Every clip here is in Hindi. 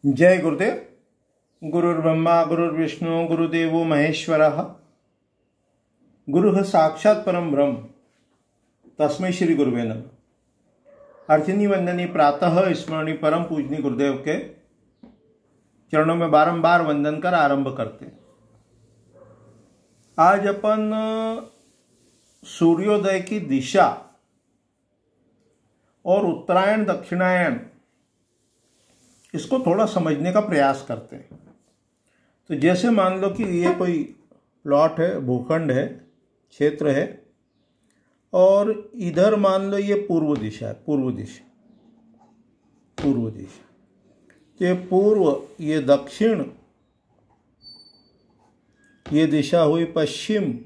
जय गुरुदेव। गुरुर्ब्रह्मा गुरुर्विष्णु गुरुदेवो महेश्वरः। गुरुः साक्षात् परम ब्रह्म तस्मै श्री गुरुवे नमः। अर्चनी वंदनी प्रातः स्मरणी परम पूजनी गुरुदेव के चरणों में बारंबार वंदन कर आरंभ करते हैं। आज अपन सूर्योदय की दिशा और उत्तरायण दक्षिणायन इसको थोड़ा समझने का प्रयास करते हैं। तो जैसे मान लो कि ये कोई प्लॉट है, भूखंड है, क्षेत्र है, और इधर मान लो ये पूर्व दिशा है, पूर्व दिशा। ये पूर्व, ये दक्षिण, ये दिशा हुई पश्चिम,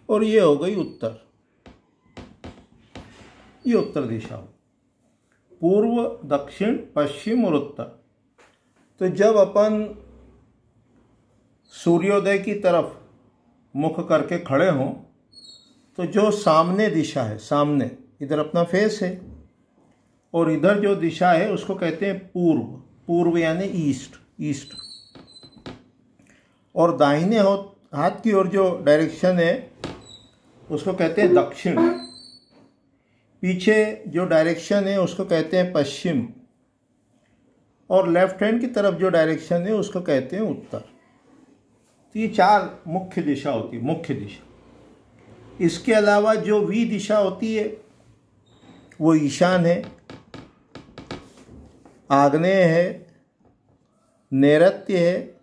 और ये हो गई उत्तर। ये उत्तर दिशा हो, पूर्व, दक्षिण, पश्चिम और उत्तर। तो जब अपन सूर्योदय की तरफ मुख करके खड़े हों तो जो सामने दिशा है, सामने इधर अपना फेस है, और इधर जो दिशा है उसको कहते हैं पूर्व। पूर्व यानी ईस्ट। और दाहिने हाथ की ओर जो डायरेक्शन है उसको कहते हैं दक्षिण। पीछे जो डायरेक्शन है उसको कहते हैं पश्चिम, और लेफ्ट हैंड की तरफ जो डायरेक्शन है उसको कहते हैं उत्तर। तो ये चार मुख्य दिशा होती है, मुख्य दिशा। इसके अलावा जो वी दिशा होती है वो ईशान है, आग्नेय है, नैऋत्य है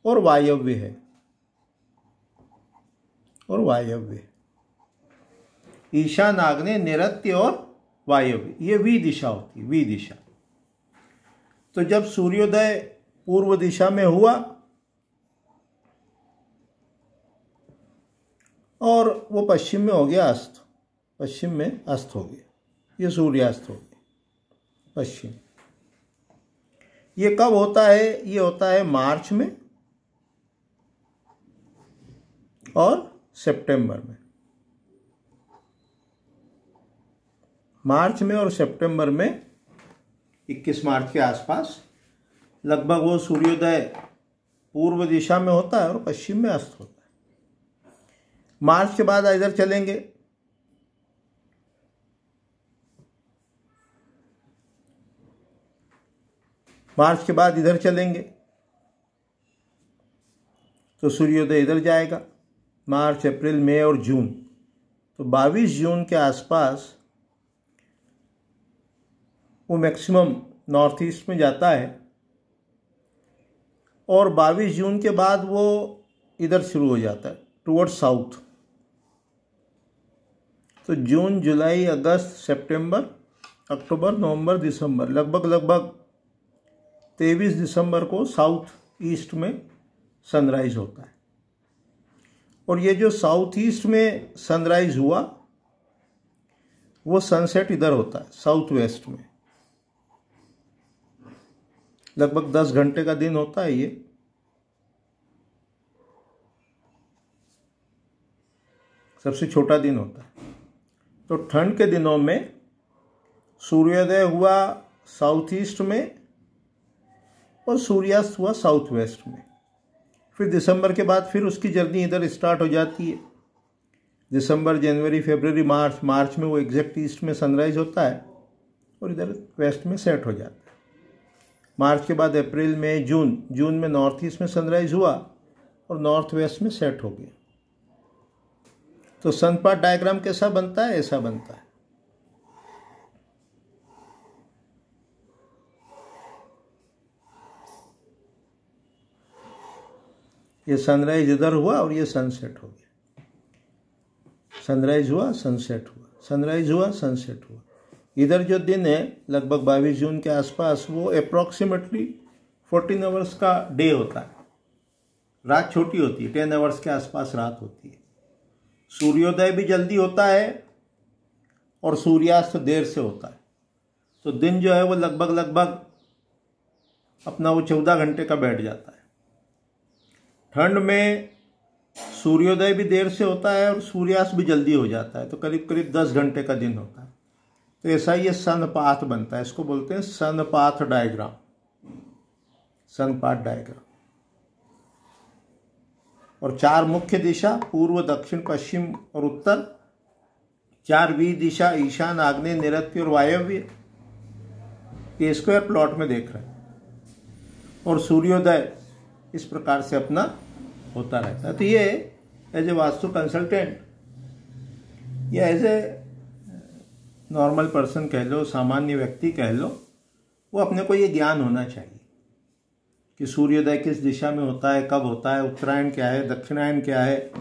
और वायव्य है। ईशान, आग्नेय, नैऋत्य और वायव्य, ये वी दिशा होती है, वी दिशा। तो जब सूर्योदय पूर्व दिशा में हुआ और वो पश्चिम में हो गया अस्त, पश्चिम में अस्त हो गया, ये सूर्यास्त हो गया पश्चिम। ये कब होता है? ये होता है मार्च में और सितंबर में। मार्च में और सितंबर में 21 मार्च के आसपास लगभग वो सूर्योदय पूर्व दिशा में होता है और पश्चिम में अस्त होता है। मार्च के बाद इधर चलेंगे, मार्च के बाद इधर चलेंगे तो सूर्योदय इधर जाएगा। मार्च, अप्रैल, मई और जून। तो 22 जून के आसपास वो मैक्सिमम नॉर्थ ईस्ट में जाता है, और 22 जून के बाद वो इधर शुरू हो जाता है टुवर्ड साउथ। तो जून, जुलाई, अगस्त, सितंबर, अक्टूबर, नवंबर, दिसंबर, लगभग 23 दिसंबर को साउथ ईस्ट में सनराइज होता है। और ये जो साउथ ईस्ट में सनराइज हुआ वो सनसेट इधर होता है साउथ वेस्ट में। लगभग 10 घंटे का दिन होता है ये। सबसे छोटा दिन होता है। तो ठंड के दिनों में सूर्योदय हुआ साउथ ईस्ट में और सूर्यास्त हुआ साउथ वेस्ट में। फिर दिसंबर के बाद फिर उसकी जर्नी इधर स्टार्ट हो जाती है। दिसंबर, जनवरी, फरवरी, मार्च में वो एग्जैक्ट ईस्ट में सनराइज होता है और इधर वेस्ट में सेट हो जाता है। मार्च के बाद अप्रैल, मई, जून में नॉर्थ ईस्ट में सनराइज हुआ और नॉर्थ वेस्ट में सेट हो गया। तो सनपाथ डायग्राम कैसा बनता है? ऐसा बनता है। ये सनराइज इधर हुआ और ये सनसेट हो गया। सनराइज हुआ, सनसेट हुआ, सनराइज हुआ, सनसेट हुआ। इधर जो दिन है लगभग 22 जून के आसपास वो अप्रॉक्सीमेटली 14 आवर्स का डे होता है। रात छोटी होती है, 10 आवर्स के आसपास रात होती है। सूर्योदय भी जल्दी होता है और सूर्यास्त देर से होता है। तो दिन जो है वो लगभग अपना वो 14 घंटे का बैठ जाता है। ठंड में सूर्योदय भी देर से होता है और सूर्यास्त भी जल्दी हो जाता है, तो करीब 10 घंटे का दिन होता है। तो ऐसा ये सनपाथ बनता है, इसको बोलते हैं सनपाथ डायग्राम, सनपाथ डायग्राम। और 4 मुख्य दिशा पूर्व, दक्षिण, पश्चिम और उत्तर, 4 वी दिशा ईशान, आग्नेय, नैऋत्य और वायव्य, ये स्क्वायर प्लॉट में देख रहे हैं। और सूर्योदय इस प्रकार से अपना होता रहता है। तो ये एज ए वास्तु कंसल्टेंट या एज ए नॉर्मल पर्सन कह लो, सामान्य व्यक्ति कह लो, वो अपने को ये ज्ञान होना चाहिए कि सूर्योदय किस दिशा में होता है, कब होता है, उत्तरायण क्या है, दक्षिणायन क्या है।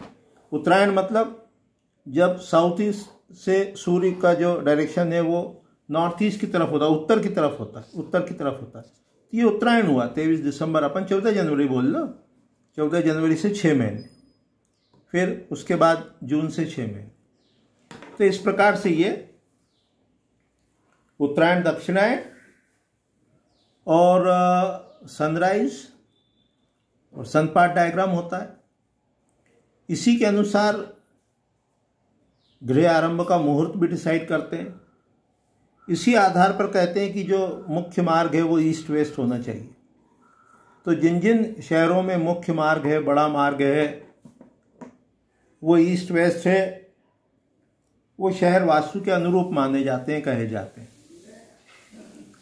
उत्तरायण मतलब जब साउथ ईस्ट से सूर्य का जो डायरेक्शन है वो नॉर्थ ईस्ट की तरफ होता है, उत्तर की तरफ होता है, उत्तर की तरफ होता है। तो ये उत्तरायण हुआ 23 दिसंबर, अपन 14 जनवरी बोल लो, 14 जनवरी से 6 महीने, फिर उसके बाद जून से 6 महीने। तो इस प्रकार से ये उत्तरायण, दक्षिणायन और सनराइज और सनपाथ डायग्राम होता है। इसी के अनुसार गृह आरंभ का मुहूर्त भी डिसाइड करते हैं। इसी आधार पर कहते हैं कि जो मुख्य मार्ग है वो ईस्ट वेस्ट होना चाहिए। तो जिन जिन शहरों में मुख्य मार्ग है, बड़ा मार्ग है, वो ईस्ट वेस्ट है, वो शहर वास्तु के अनुरूप माने जाते हैं, कहे जाते हैं।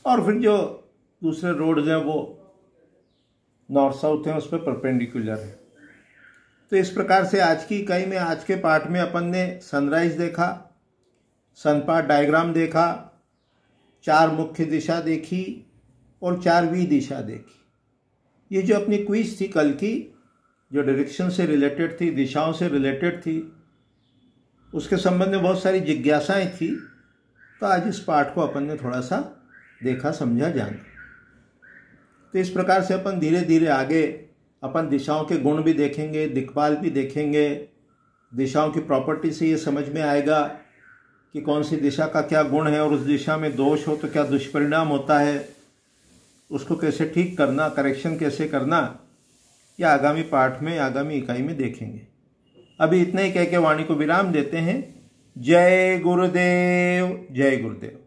और फिर जो दूसरे रोड्स हैं वो नॉर्थ साउथ हैं, उस पर परपेंडिकुलर है। तो इस प्रकार से आज की इकाई में, आज के पाठ में अपन ने सनराइज देखा, सनपाथ डायग्राम देखा, 4 मुख्य दिशा देखी और 4 वी दिशा देखी। ये जो अपनी क्विज थी कल की, जो डायरेक्शन से रिलेटेड थी, दिशाओं से रिलेटेड थी, उसके संबंध में बहुत सारी जिज्ञासाएं थी। तो आज इस पाठ को अपन ने थोड़ा सा देखा, समझा, जाना। तो इस प्रकार से अपन धीरे धीरे आगे अपन दिशाओं के गुण भी देखेंगे, दिक्पाल भी देखेंगे। दिशाओं की प्रॉपर्टी से ये समझ में आएगा कि कौन सी दिशा का क्या गुण है और उस दिशा में दोष हो तो क्या दुष्परिणाम होता है, उसको कैसे ठीक करना, करेक्शन कैसे करना, या आगामी पाठ में, आगामी इकाई में देखेंगे। अभी इतना ही कह के वाणी को विराम देते हैं। जय गुरुदेव, जय गुरुदेव।